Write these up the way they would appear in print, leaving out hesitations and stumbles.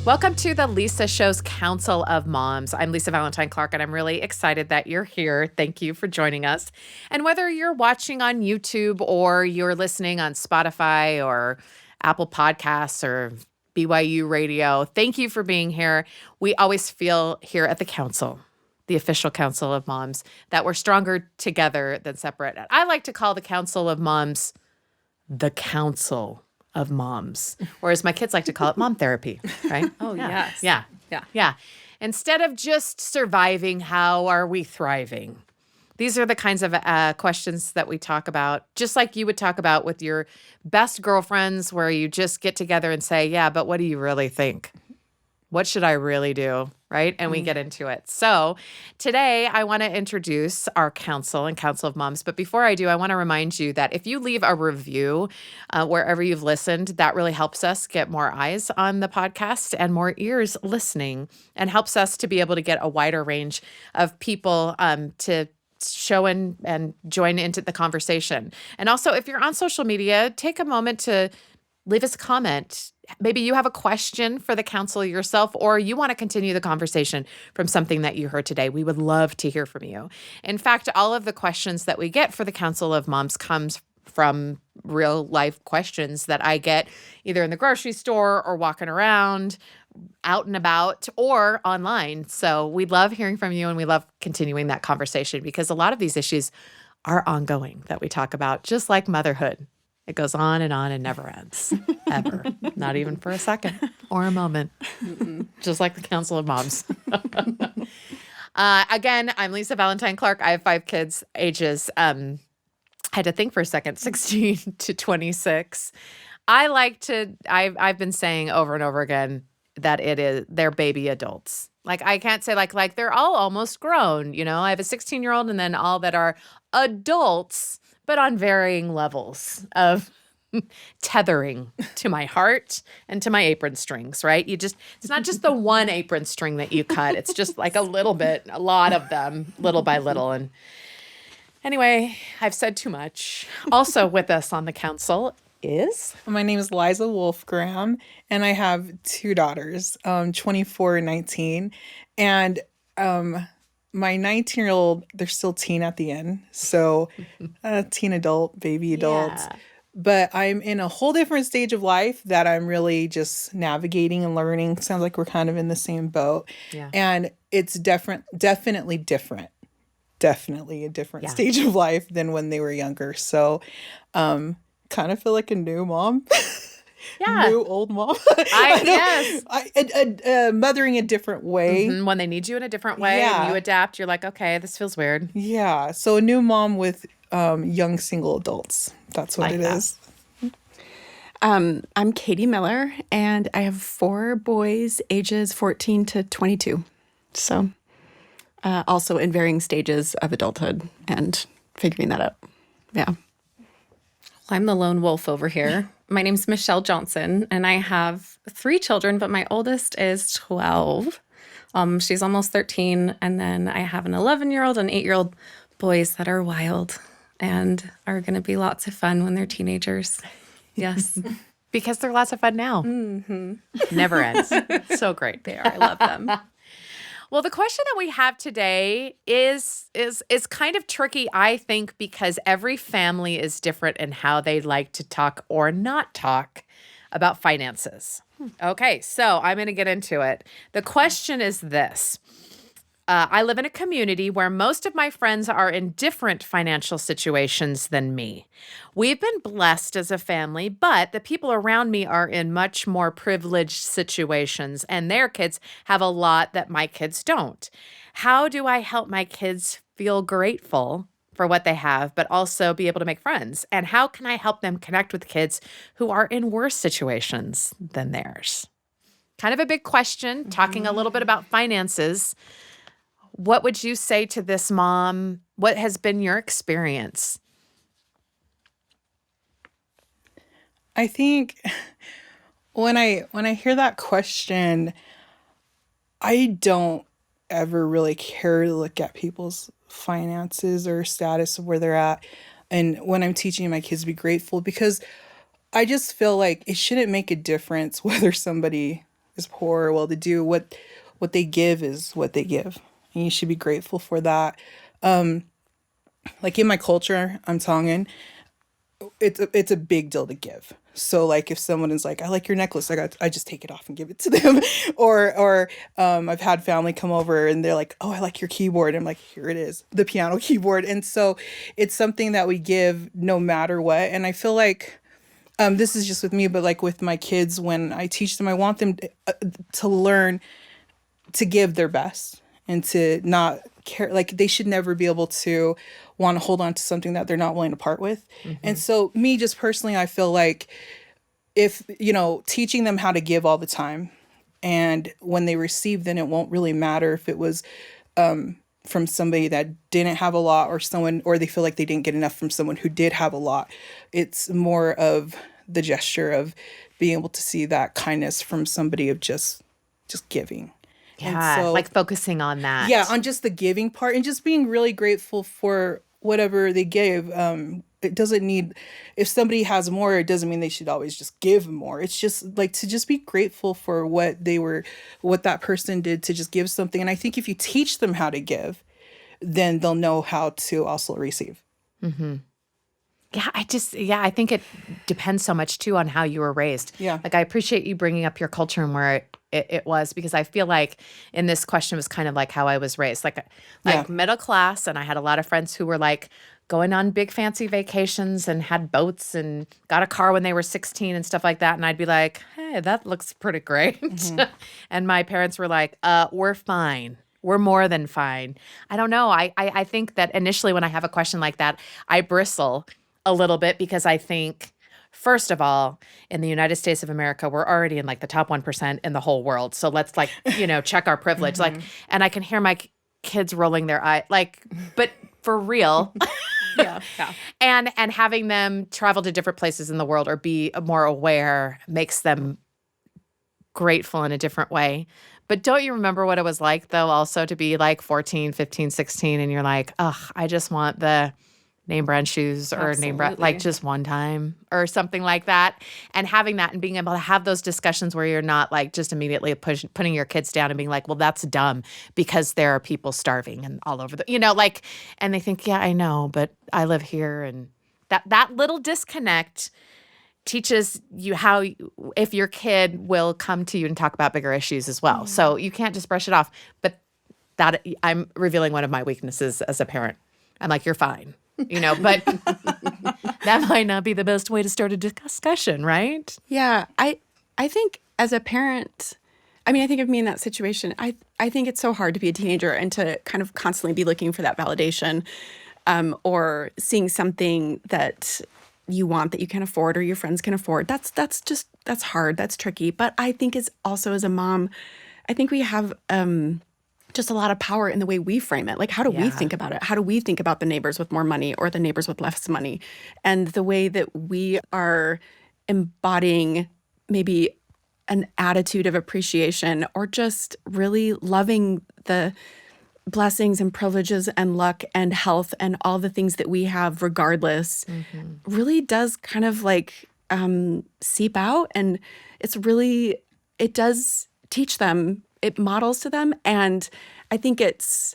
Welcome to the Lisa Show's Council of Moms. I'm Lisa Valentine Clark, and I'm really excited that you're here. Thank you for joining us. And whether you're watching on YouTube or you're listening on Spotify or Apple Podcasts or BYU Radio, thank you for being here. We always feel here at the Council, the official Council of Moms, that we're stronger together than separate. I like to call the Council of Moms the Council of Moms, whereas my kids like to call it mom therapy, right? Oh, Yeah. yes. Yeah. Yeah. Yeah. Instead of just surviving, how are we thriving? These are the kinds of questions that we talk about, just like you would talk about with your best girlfriends, where you just get together and say, yeah, but what do you really think? What should I really do? Right? And we get into it. So today I want to introduce our council and Council of Moms. But before I do, I want to remind you that if you leave a review wherever you've listened, that really helps us get more eyes on the podcast and more ears listening, and helps us to be able to get a wider range of people to show and join into the conversation. And also, if you're on social media, take a moment to leave us a comment. Maybe you have a question for the council yourself, or you want to continue the conversation from something that you heard today. We would love to hear from you. In fact, all of the questions that we get for the Council of Moms comes from real life questions that I get either in the grocery store or walking around, out and about, or online. So we love hearing from you, and we love continuing that conversation, because a lot of these issues are ongoing that we talk about, just like motherhood. It goes on and never ends, ever. Not even for a second or a moment. Just like the Council of Moms. Again, I'm Lisa Valentine Clark. I have 5 kids, ages, I had to think for a second, 16 to 26. I've been saying over and over again that they're baby adults. Like, I can't say like they're all almost grown. You know, I have a 16-year-old and then all that are adults, but on varying levels of tethering to my heart and to my apron strings, right? It's not just the one apron string that you cut. It's just like a lot of them, little by little. And anyway, I've said too much. Also with us on the council is... My name is Liza Wolfgram, and I have 2 daughters, 24 and 19. And my 19-year-old, they're still teen at the end. So teen adult, baby adult. Yeah. But I'm in a whole different stage of life that I'm really just navigating and learning. Sounds like we're kind of in the same boat. Yeah. And it's definitely different. Definitely a different Yeah. stage of life than when they were younger. So kind of feel like a new mom. Yeah. New old mom. Yes. Mothering a different way. Mhm. When they need you in a different way Yeah. and you adapt, you're like, okay, this feels weird. Yeah. So a new mom with young single adults. That's what Like it that. is. I'm Katie Miller, and I have 4 boys, ages 14 to 22. So also in varying stages of adulthood and figuring that out. Yeah. I'm the lone wolf over here. My name's Michelle Johnson, and I have 3 children, but my oldest is 12. She's almost 13, and then I have an 11-year-old and 8-year-old boys that are wild and are going to be lots of fun when they're teenagers. Yes, Because they're lots of fun now. Mm-hmm. Never ends. So great. they are. I love them. Well, the question that we have today is kind of tricky, I think, because every family is different in how they like to talk or not talk about finances. Okay, so I'm going to get into it. The question is this. I live in a community where most of my friends are in different financial situations than me. We've been blessed as a family, but the people around me are in much more privileged situations, and their kids have a lot that my kids don't. How do I help my kids feel grateful for what they have, but also be able to make friends? And how can I help them connect with kids who are in worse situations than theirs? Kind of a big question, talking a little bit about finances. What would you say to this mom? What has been your experience? I think when I hear that question, I don't ever really care to look at people's finances or status of where they're at. And when I'm teaching my kids to be grateful, because I just feel like it shouldn't make a difference whether somebody is poor. Well, to do what they give is what they give, and you should be grateful for that. Like in my culture, I'm Tongan. It's a big deal to give. So like if someone is like, I like your necklace, I just take it off and give it to them. or I've had family come over and they're like, oh, I like your keyboard. I'm like, here it is, the piano keyboard. And so it's something that we give no matter what. And I feel like this is just with me, but like with my kids, when I teach them, I want them to learn to give their best and to not care. Like they should never be able to want to hold on to something that they're not willing to part with. And so me, just personally, I feel like if, teaching them how to give all the time, and when they receive, then it won't really matter if it was from somebody that didn't have a lot, or they feel like they didn't get enough from someone who did have a lot. It's more of the gesture of being able to see that kindness from somebody of just giving. Yeah, And so, like focusing on that. yeah, on just the giving part and just being really grateful for whatever they gave. It doesn't need, if somebody has more, it doesn't mean they should always just give more. It's just like to just be grateful for what that person did, to just give something. And I think if you teach them how to give, then they'll know how to also receive. Yeah, I think it depends so much too on how you were raised. Yeah. Like I appreciate you bringing up your culture and where it was, because I feel like in this question was kind of like how I was raised, like Yeah. middle class. And I had a lot of friends who were like going on big fancy vacations and had boats and got a car when they were 16 and stuff like that. And I'd be like, hey, that looks pretty great. And my parents were like, we're fine. We're more than fine. I don't know. I think that initially when I have a question like that, I bristle a little bit, because I think, first of all, in the United States of America, we're already in like the top 1% in the whole world. So let's like, check our privilege. Like, and I can hear my kids rolling their eye, like, but for real. Yeah. And having them travel to different places in the world or be more aware makes them grateful in a different way. But don't you remember what it was like, though, also to be like 14, 15, 16, and you're like, ugh, I just want the name brand shoes or name brand, like Absolutely. just one time or something like that. And having that and being able to have those discussions where you're not like just immediately putting your kids down and being like, well, that's dumb because there are people starving and all over and they think, yeah, I know, but I live here. And that little disconnect teaches you how, if your kid will come to you and talk about bigger issues as well. So you can't just brush it off. But that, I'm revealing one of my weaknesses as a parent. I'm like, you're fine. But that might not be the best way to start a discussion, right? Yeah, I think as a parent, I mean, I think of me in that situation. I think it's so hard to be a teenager and to kind of constantly be looking for that validation, or seeing something that you want that you can afford or your friends can afford. That's hard. That's tricky. But I think as a mom, I think we have just a lot of power in the way we frame it. Like, how do we think about it? How do we think about the neighbors with more money or the neighbors with less money? And the way that we are embodying maybe an attitude of appreciation or just really loving the blessings and privileges and luck and health and all the things that we have regardless really does kind of like seep out. And it does teach them, it models to them. And I think it's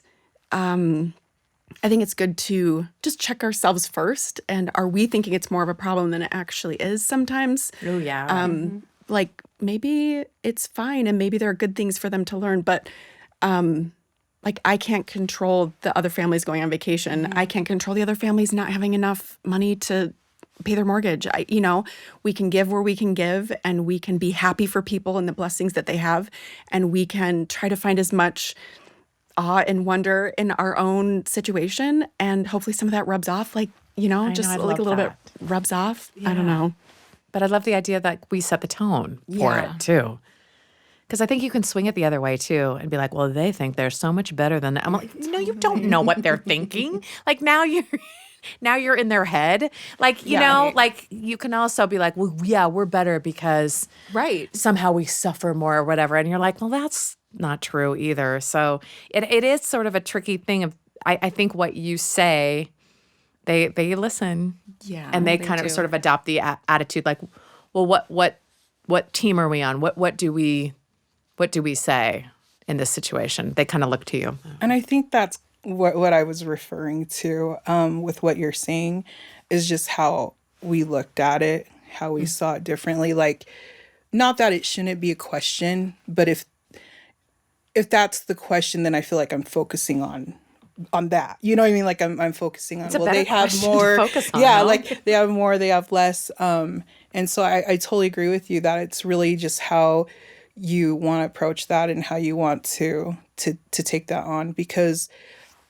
good to just check ourselves first. And are we thinking it's more of a problem than it actually is sometimes? Oh, yeah. Like maybe it's fine and maybe there are good things for them to learn, but like I can't control the other families going on vacation. I can't control the other families not having enough money to pay their mortgage. We can give where we can give, and we can be happy for people and the blessings that they have, and we can try to find as much awe and wonder in our own situation, and hopefully some of that rubs off, like, just I like a love little bit that. rubs off. I don't know. But I love the idea that we set the tone for Yeah. it too. Because I think you can swing it the other way too and be like, well, they think they're so much better than that. I'm like, no, you don't know what they're thinking. Like now you're in their head. Like, like you can also be like, well, yeah, we're better because Right. somehow we suffer more or whatever. And you're like, well, that's not true either. So it is sort of a tricky thing of, I think what you say, they listen. Yeah. And they they kind of do. sort of adopt the attitude like, well, what team are we on? What do we What do we say in this situation? They kind of look to you. And I think that's what I was referring to with what you're saying is just how we looked at it, how we saw it differently. Like, not that it shouldn't be a question, but if that's the question, then I feel like I'm focusing on that. You know what I mean? Like I'm focusing on, It's a well, better they have question to more. focus on, Yeah, no? like they have more, they have less. And so I totally agree with you that it's really just how you want to approach that and how you want to take that on. Because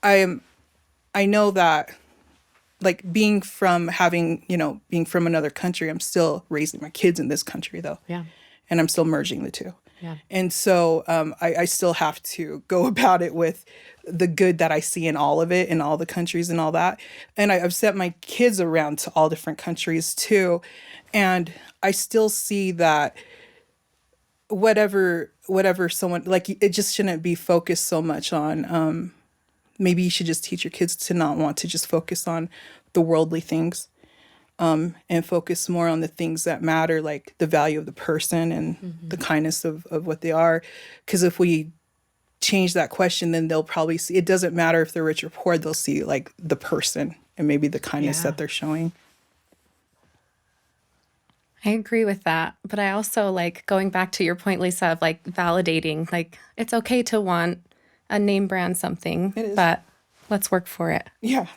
I know that, like, being from another country, I'm still raising my kids in this country though. Yeah. And I'm still merging the two. Yeah. And so I still have to go about it with the good that I see in all of it, in all the countries and all that. And I've sent my kids around to all different countries too. And I still see that whatever someone, like, it just shouldn't be focused so much on, maybe you should just teach your kids to not want to just focus on the worldly things. And focus more on the things that matter, like the value of the person and the kindness of what they are. Because if we change that question, then they'll probably see, it doesn't matter if they're rich or poor, they'll see like the person and maybe the kindness Yeah. that they're showing. I agree with that. But I also like going back to your point, Lisa, of like validating, like it's okay to want a name brand something, It is. but let's work for it. Yeah.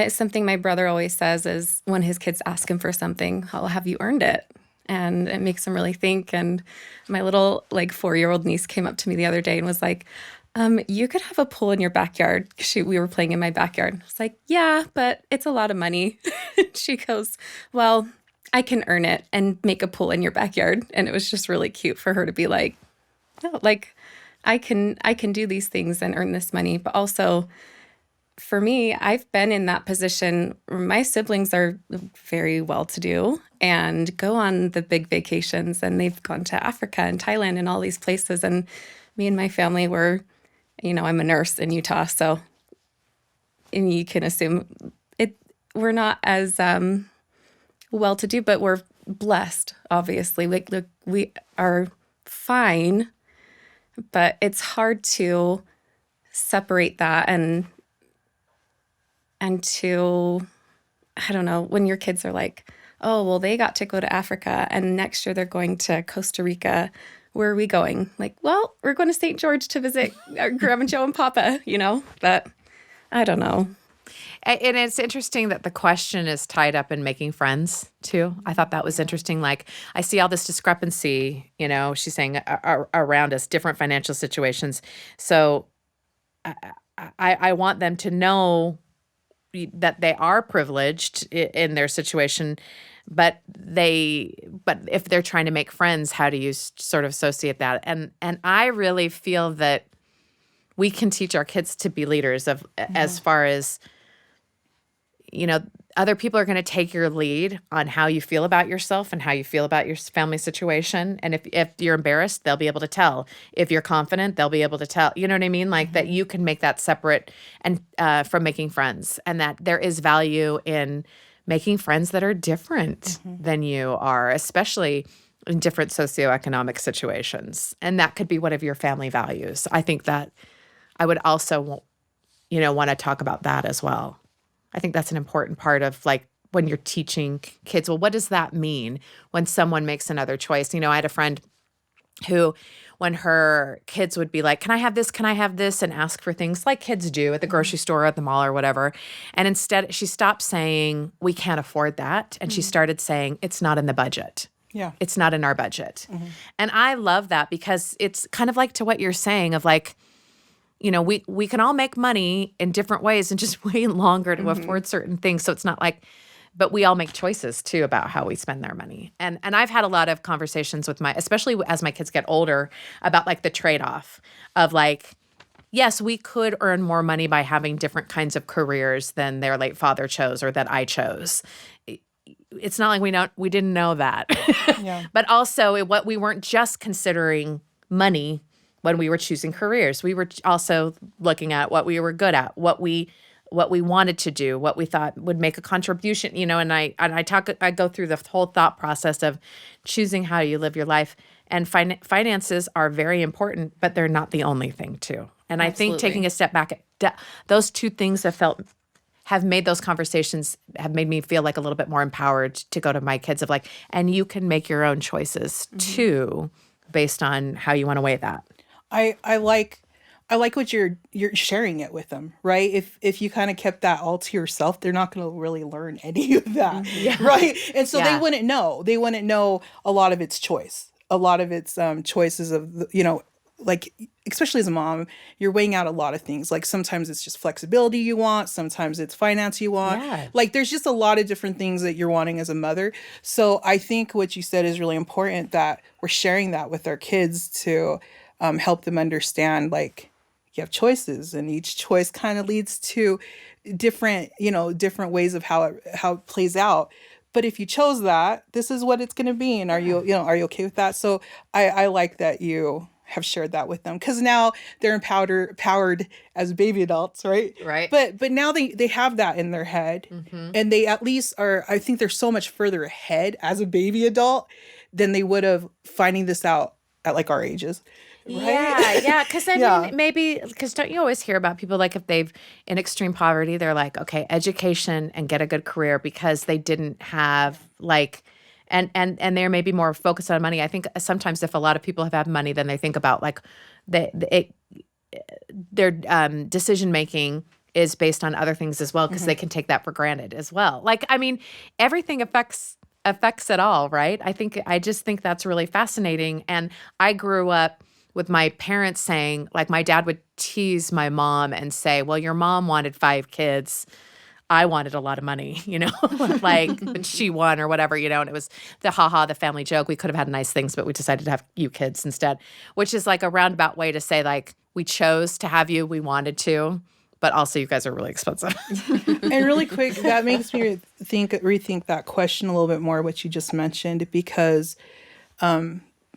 Something my brother always says is when his kids ask him for something, "Oh, have you earned it?" And it makes him really think. And my little like 4-year-old niece came up to me the other day and was like, "You could have a pool in your backyard." We were playing in my backyard. I was like, "Yeah, but it's a lot of money." She goes, "Well, I can earn it and make a pool in your backyard." And it was just really cute for her to be like, "No, like I can do these things and earn this money." But also, for me, I've been in that position. My siblings are very well-to-do and go on the big vacations, and they've gone to Africa and Thailand and all these places. And me and my family were, I'm a nurse in Utah, so, and you can assume we're not as well-to-do, but we're blessed, obviously. Like, look, we are fine, but it's hard to separate that and to, I don't know, when your kids are like, "Oh, well, they got to go to Africa and next year they're going to Costa Rica. Where are we going?" Like, "Well, we're going to St. George to visit our Grandma Joe and Papa," but I don't know. And it's interesting that the question is tied up in making friends too. I thought that was interesting. Like, I see all this discrepancy, she's saying around us, different financial situations. So I want them to know that they are privileged in their situation, but if they're trying to make friends, how do you sort of associate that? And I really feel that we can teach our kids to be leaders of as far as, other people are going to take your lead on how you feel about yourself and how you feel about your family situation. And if you're embarrassed, they'll be able to tell. If you're confident, they'll be able to tell. You know what I mean? Like that you can make that separate and from making friends, and that there is value in making friends that are different than you are, especially in different socioeconomic situations. And that could be one of your family values. I think that I would also, want to talk about that as well. I think that's an important part of, like, when you're teaching kids, well, what does that mean when someone makes another choice? I had a friend who, when her kids would be like, "Can I have this? Can I have this?" and ask for things like kids do at the grocery store or at the mall or whatever. And instead, she stopped saying, "We can't afford that." And she started saying, "It's not in the budget. Yeah. It's not in our budget." And I love that because it's kind of like to what you're saying of like, we can all make money in different ways and just wait longer to afford certain things. So it's not like, but we all make choices too about how we spend their money. And I've had a lot of conversations with especially as my kids get older, about like the trade-off of like, yes, we could earn more money by having different kinds of careers than their late father chose or that I chose. It's not like we didn't know that. Yeah. But also we weren't just considering money when we were choosing careers. We were also looking at what we were good at, what we what we wanted to do, what we thought would make a contribution, and I go through the whole thought process of choosing how you live your life. And finances are very important, but they're not the only thing too. And I think taking a step back, those two things have made those conversations, have made me feel like a little bit more empowered to go to my kids of like, and you can make your own choices too, based on how you want to weigh that. I like what you're sharing it with them, right? If you kind of kept that all to yourself, they're not going to really learn any of that, right? And so they wouldn't know. They wouldn't know a lot of its choice, a lot of its choices of like, especially as a mom, you're weighing out a lot of things. Like sometimes it's just flexibility you want, sometimes it's finance you want. Yeah. Like there's just a lot of different things that you're wanting as a mother. So I think what you said is really important, that we're sharing that with our kids to help them understand, like, you have choices, and each choice kind of leads to different ways of how it plays out. But if you chose that, this is what it's going to be. And are you okay with that? So I like that you have shared that with them, because now they're empowered as baby adults, right? Right. But now they have that in their head, and they at least are. I think they're so much further ahead as a baby adult than they would have finding this out at like our ages. Right? Yeah. Because I mean, maybe, because don't you always hear about people like if they've in extreme poverty, they're like, okay, education and get a good career, because they didn't have like, and they're maybe more focused on money. I think sometimes if a lot of people have had money, then they think about like their decision making is based on other things as well, because they can take that for granted as well. Like, I mean, everything affects it all, right? I just think that's really fascinating. And I grew up with my parents saying, like, my dad would tease my mom and say, well, your mom wanted 5 kids. I wanted a lot of money, like she won or whatever, and it was the family joke. We could have had nice things, but we decided to have you kids instead, which is like a roundabout way to say, like, we chose to have you, we wanted to, but also you guys are really expensive. And really quick, that makes me rethink that question a little bit more, what you just mentioned, because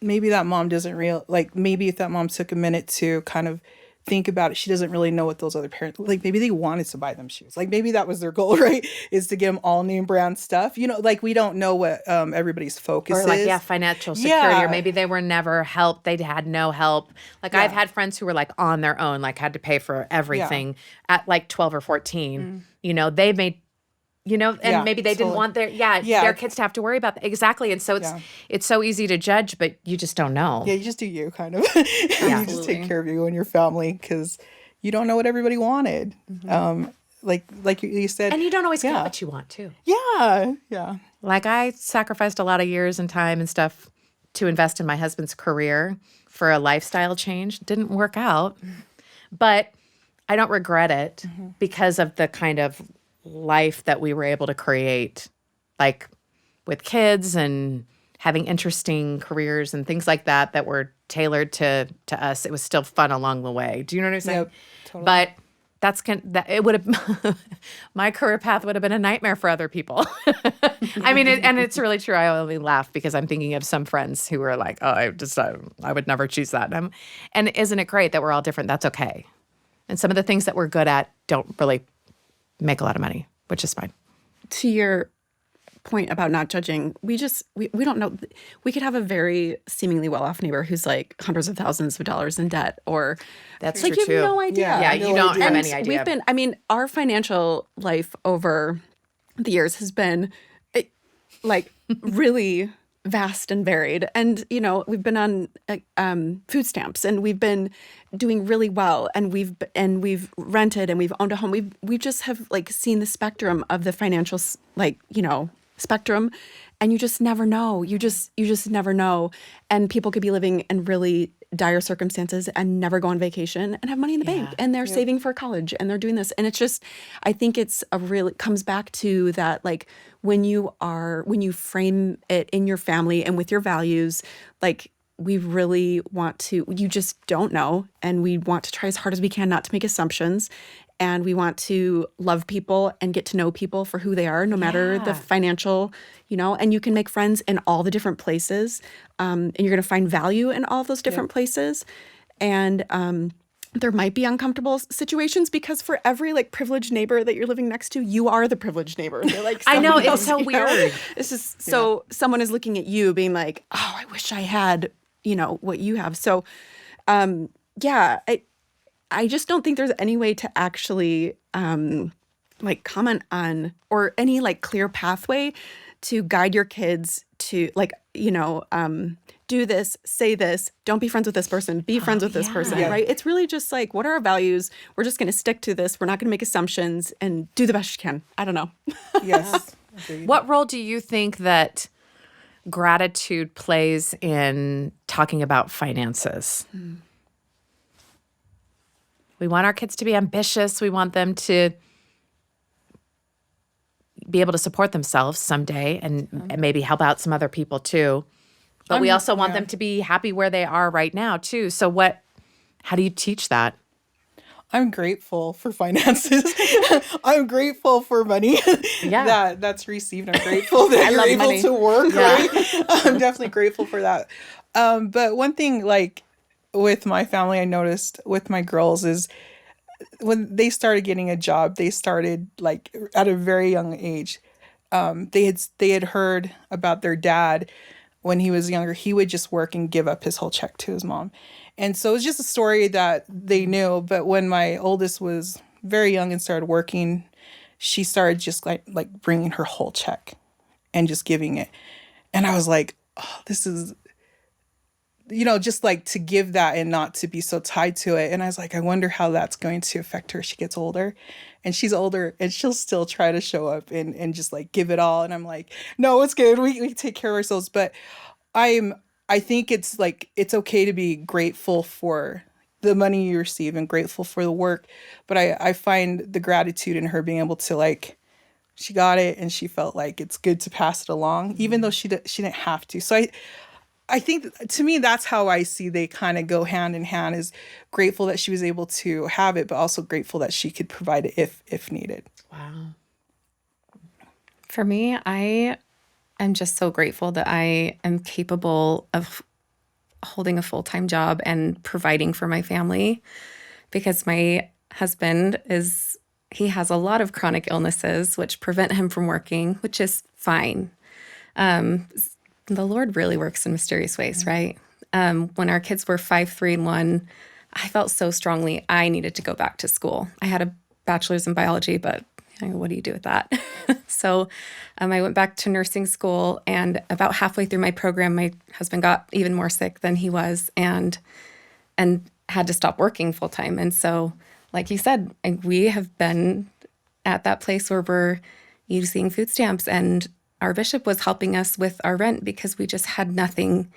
maybe that mom doesn't maybe if that mom took a minute to kind of think about it, she doesn't really know what those other parents, like maybe they wanted to buy them shoes. Like maybe that was their goal, right? Is to get them all name brand stuff. Like we don't know what everybody's focus or like, is. Financial security, or maybe they were never helped. They had no help. Like I've had friends who were like on their own, like had to pay for everything at like 12 or 14. They made and maybe they didn't want their kids to have to worry about that. Exactly. And so it's so easy to judge, but you just don't know. Yeah, you just do you, kind of. You just take care of you and your family, because you don't know what everybody wanted. Like you said. And you don't always get what you want too. Yeah, yeah. Like I sacrificed a lot of years and time and stuff to invest in my husband's career for a lifestyle change. Didn't work out, but I don't regret it because of the kind of life that we were able to create, like with kids and having interesting careers and things like that were tailored to us. It was still fun along the way. Do you know what I'm saying? Yep, totally. But it would have my career path would have been a nightmare for other people. I mean, and it's really true. I only laugh because I'm thinking of some friends who were like, "Oh, I would never choose that." And isn't it great that we're all different? That's okay. And some of the things that we're good at don't really make a lot of money, which is fine. To your point about not judging, we don't know. We could have a very seemingly well-off neighbor who's like hundreds of thousands of dollars in debt, or That's like true you have too. no idea. Yeah, you don't have any idea. Our financial life over the years has been like really vast and varied. And, we've been on food stamps, and we've been doing really well, and we've rented, and we've owned a home. We just have like seen the spectrum of the financial spectrum, and you just never know. You just never know. And people could be living in really dire circumstances and never go on vacation and have money in the bank, and they're saving for college, and they're doing this. And it's just, I think it comes back to that, like when you frame it in your family and with your values, like we really want to, you just don't know. And we want to try as hard as we can not to make assumptions. And we want to love people and get to know people for who they are, no matter the financial, and you can make friends in all the different places. And you're going to find value in all those different places. And there might be uncomfortable situations because for every like privileged neighbor that you're living next to, you are the privileged neighbor. They're like, I know, someone it's else, so you know? weird. It's just so someone is looking at you being like, oh, I wish I had, you know, what you have. So, yeah, I just don't think there's any way to actually like comment on or any like clear pathway to guide your kids to like, you know, do this, say this, don't be friends with this person, be friends with this person, yeah. right? It's really just like, what are our values? We're just going to stick to this. We're not going to make assumptions and do the best you can. I don't know. Yes. Agreed. What role do you think that gratitude plays in talking about finances? We want our kids to be ambitious. We want them to be able to support themselves someday and maybe help out some other people too. But we also want them to be happy where they are right now too. So how do you teach that? I'm grateful for finances. I'm grateful for money Yeah. that's received. I'm grateful that you're love able money. to work, right? I'm definitely grateful for that. But one thing, like with my family, I noticed with my girls is when they started getting a job, they started like at a very young age. They had heard about their dad when he was younger. He would just work and give up his whole check to his mom. And so it was just a story that they knew. But when my oldest was very young and started working, she started just like bringing her whole check and just giving it. And I was like, oh, this is, you know, just like to give that and not to be so tied to it. And I was like, I wonder how that's going to affect her as she gets older. And she's older and she'll still try to show up and just like give it all. And I'm like, no, it's good. We take care of ourselves. But I think it's like, it's okay to be grateful for the money you receive and grateful for the work. But I find the gratitude in her being able to like, she got it and she felt like it's good to pass it along, even though she didn't have to. So I think to me, that's how I see they kind of go hand in hand, is grateful that she was able to have it, but also grateful that she could provide it if needed. Wow. For me, I am just so grateful that I am capable of holding a full-time job and providing for my family, because my husband he has a lot of chronic illnesses which prevent him from working, which is fine. The Lord really works in mysterious ways, right? When our kids were 5, 3, and 1, I felt so strongly I needed to go back to school. I had a bachelor's in biology, but what do you do with that? So I went back to nursing school, and about halfway through my program, my husband got even more sick than he was and had to stop working full time. And so, like you said, we have been at that place where we're using food stamps, and our bishop was helping us with our rent because we just had nothing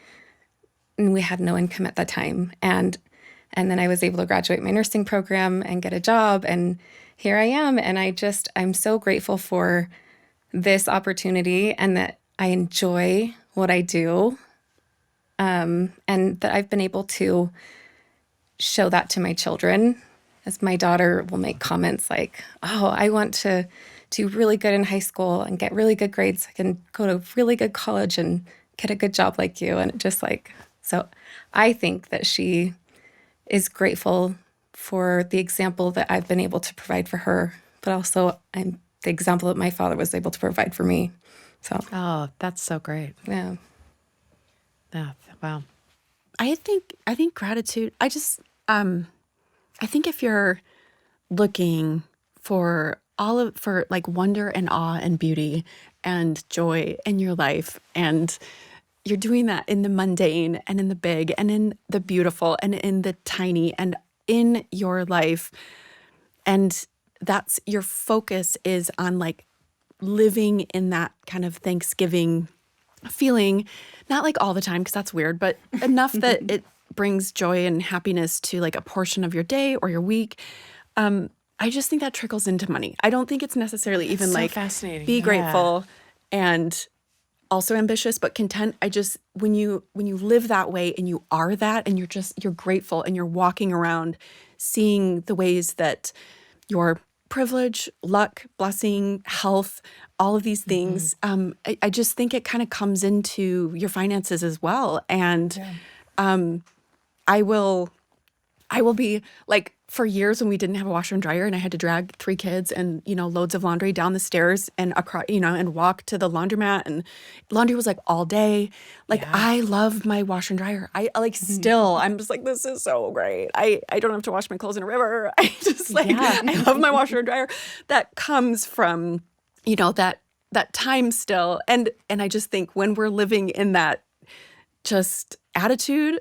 and we had no income at that time. And then I was able to graduate my nursing program and get a job, and here I am. And I'm so grateful for this opportunity and that I enjoy what I do, and that I've been able to show that to my children. As my daughter will make comments like, oh, I want to do really good in high school and get really good grades. I can go to really good college and get a good job like you. And just like, so I think that she is grateful for the example that I've been able to provide for her, but also I'm the example that my father was able to provide for me. So, Oh, that's so great. yeah. Yeah. Wow. I think gratitude, I think if you're looking for for like wonder and awe and beauty and joy in your life, and you're doing that in the mundane and in the big and in the beautiful and in the tiny and in your life, and that's your focus is on like living in that kind of Thanksgiving feeling, not like all the time because that's weird, but enough that it brings joy and happiness to like a portion of your day or your week. I just think that trickles into money. I don't think it's necessarily even so like fascinating. be Yeah. grateful and also ambitious, but content. When you live that way and you are that and you're grateful and you're walking around seeing the ways that your privilege, luck, blessing, health, all of these things, I just think it kind of comes into your finances as well. And I will I will be like, for years when we didn't have a washer and dryer and I had to drag 3 kids and, loads of laundry down the stairs and across, and walk to the laundromat, and laundry was like all day. Like, I love my washer and dryer. I like, still, I'm just like, this is so great. I don't have to wash my clothes in a river. I just like, I love my washer and dryer. That comes from, that time still. And I just think when we're living in that just attitude,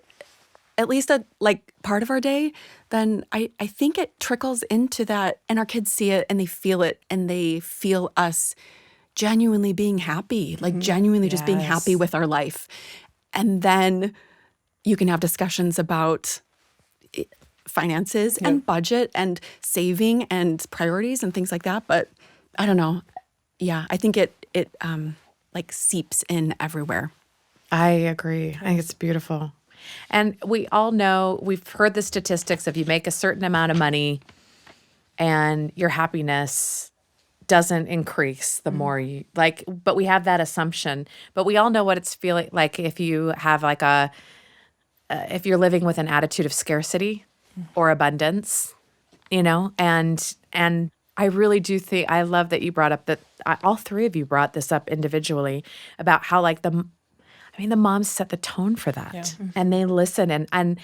at least a like part of our day, then I think it trickles into that, and our kids see it and they feel it, and they feel us genuinely being happy, like genuinely just being happy with our life. And then you can have discussions about finances and budget and saving and priorities and things like that. But I don't know. Yeah, I think it like seeps in everywhere. I agree. I think it's beautiful. And we all know, we've heard the statistics of you make a certain amount of money and your happiness doesn't increase the more you like, but we have that assumption. But we all know what it's feeling like if you have like if you're living with an attitude of scarcity or abundance, and I really do think, I love that you brought up that all 3 of you brought this up individually about how like the moms set the tone for that, and they listen. And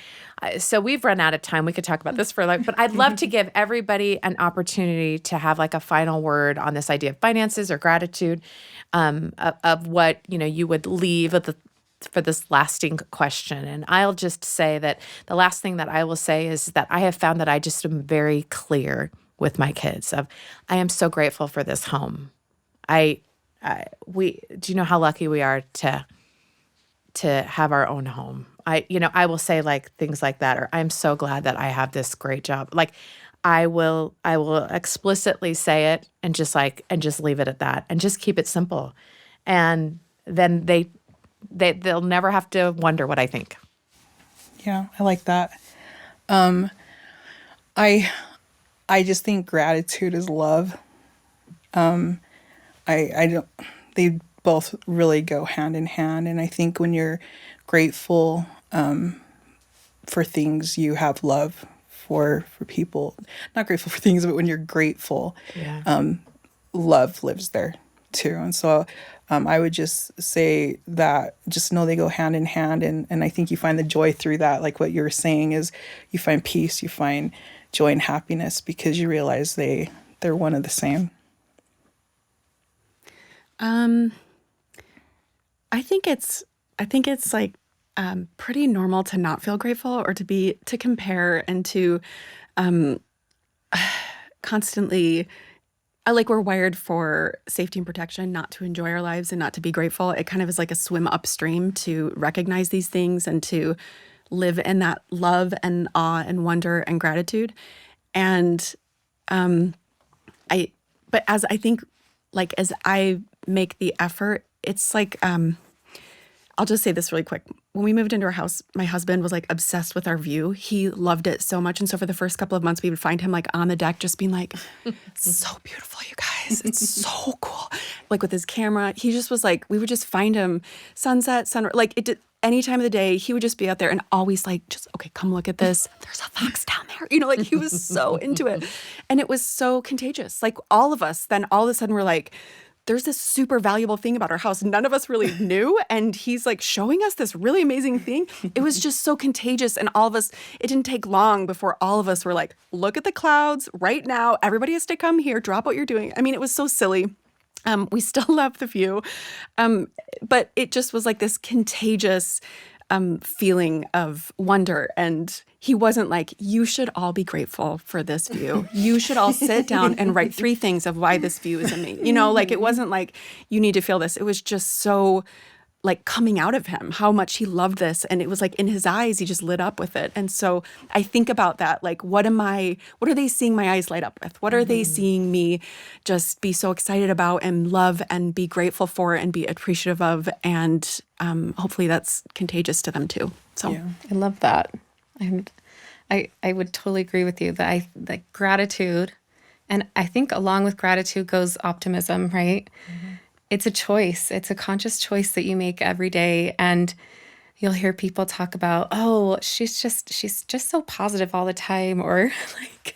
so we've run out of time. We could talk about this for but I'd love to give everybody an opportunity to have like a final word on this idea of finances or gratitude, of what, you would leave for this lasting question. And I'll just say that the last thing that I will say is that I have found that I just am very clear with my kids I am so grateful for this home. Do you know how lucky we are to have our own home? I will say like things like that, or I'm so glad that I have this great job. Like I will explicitly say it and just leave it at that and just keep it simple. And then they'll never have to wonder what I think. Yeah, I like that. I just think gratitude is love. I don't, they both really go hand in hand. And I think when you're grateful for things, you have love for people. Not grateful for things, but when you're grateful, love lives there too. And so I would just say that, just know they go hand in hand. And I think you find the joy through that. Like what you were saying is you find peace, you find joy and happiness because you realize they're one of the same. I think it's like pretty normal to not feel grateful or to compare and to constantly, like we're wired for safety and protection, not to enjoy our lives and not to be grateful. It kind of is like a swim upstream to recognize these things and to live in that love and awe and wonder and gratitude. And but as I think, like as I make the effort, it's like, I'll just say this really quick. When we moved into our house, my husband was like obsessed with our view. He loved it so much. And so for the first couple of months, we would find him like on the deck, just being like, so beautiful, you guys. It's so cool. Like with his camera, he just was like, we would just find him sunset, sunrise, like it did any time of the day. He would just be out there and always like, just, okay, come look at this. There's a fox down there. Like he was so into it. And it was so contagious. Like all of us, then all of a sudden we're like, there's this super valuable thing about our house none of us really knew. And he's like showing us this really amazing thing. It was just so contagious. And all of us, it didn't take long before all of us were like, look at the clouds right now. Everybody has to come here, drop what you're doing. I mean, it was so silly. We still love the view. But it just was like this contagious feeling of wonder. And he wasn't like, you should all be grateful for this view. You should all sit down and write 3 things of why this view is amazing. Like it wasn't like, you need to feel this. It was just so like coming out of him, how much he loved this. And it was like in his eyes, he just lit up with it. And so I think about that, like, what are they seeing my eyes light up with? What are they seeing me just be so excited about and love and be grateful for and be appreciative of? And hopefully that's contagious to them too. So I love that. And I would totally agree with you that that gratitude, and I think along with gratitude goes optimism, right? Mm-hmm. It's a choice. It's a conscious choice that you make every day. And, you'll hear people talk about, oh, she's just so positive all the time, or like,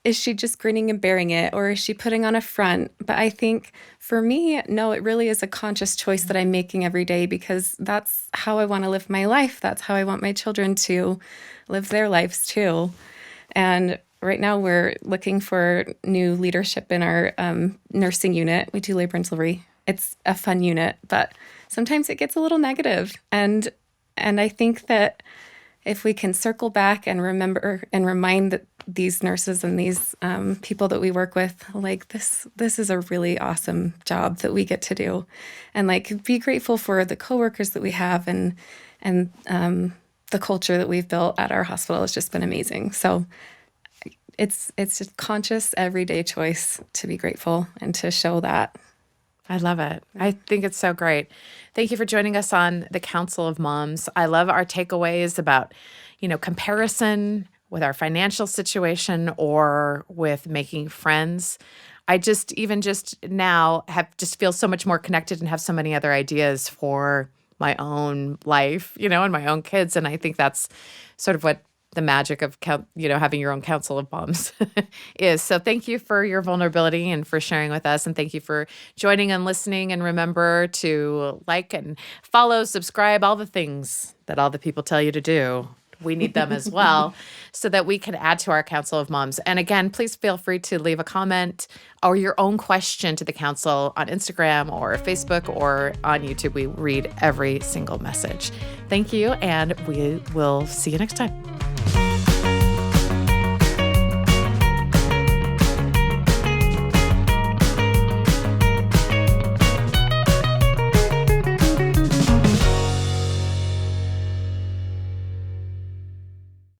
is she just grinning and bearing it, or is she putting on a front? But I think for me, no, it really is a conscious choice that I'm making every day, because that's how I want to live my life. That's how I want my children to live their lives too. And right now we're looking for new leadership in our nursing unit. We do labor and delivery. It's a fun unit, but sometimes it gets a little negative. And I think that if we can circle back and remember and remind that these nurses and these people that we work with, like this is a really awesome job that we get to do, and like be grateful for the coworkers that we have, and the culture that we've built at our hospital has just been amazing. So it's a conscious everyday choice to be grateful and to show that. I love it. I think it's so great. Thank you for joining us on the Council of Moms. I love our takeaways about, comparison with our financial situation or with making friends. I just now just feel so much more connected and have so many other ideas for my own life, and my own kids. And I think that's sort of what the magic of, having your own Council of Moms is. So thank you for your vulnerability and for sharing with us. And thank you for joining and listening. And remember to like and follow, subscribe, all the things that all the people tell you to do. We need them as well so that we can add to our Council of Moms. And again, please feel free to leave a comment or your own question to the council on Instagram or Facebook or on YouTube. We read every single message. Thank you, and we will see you next time.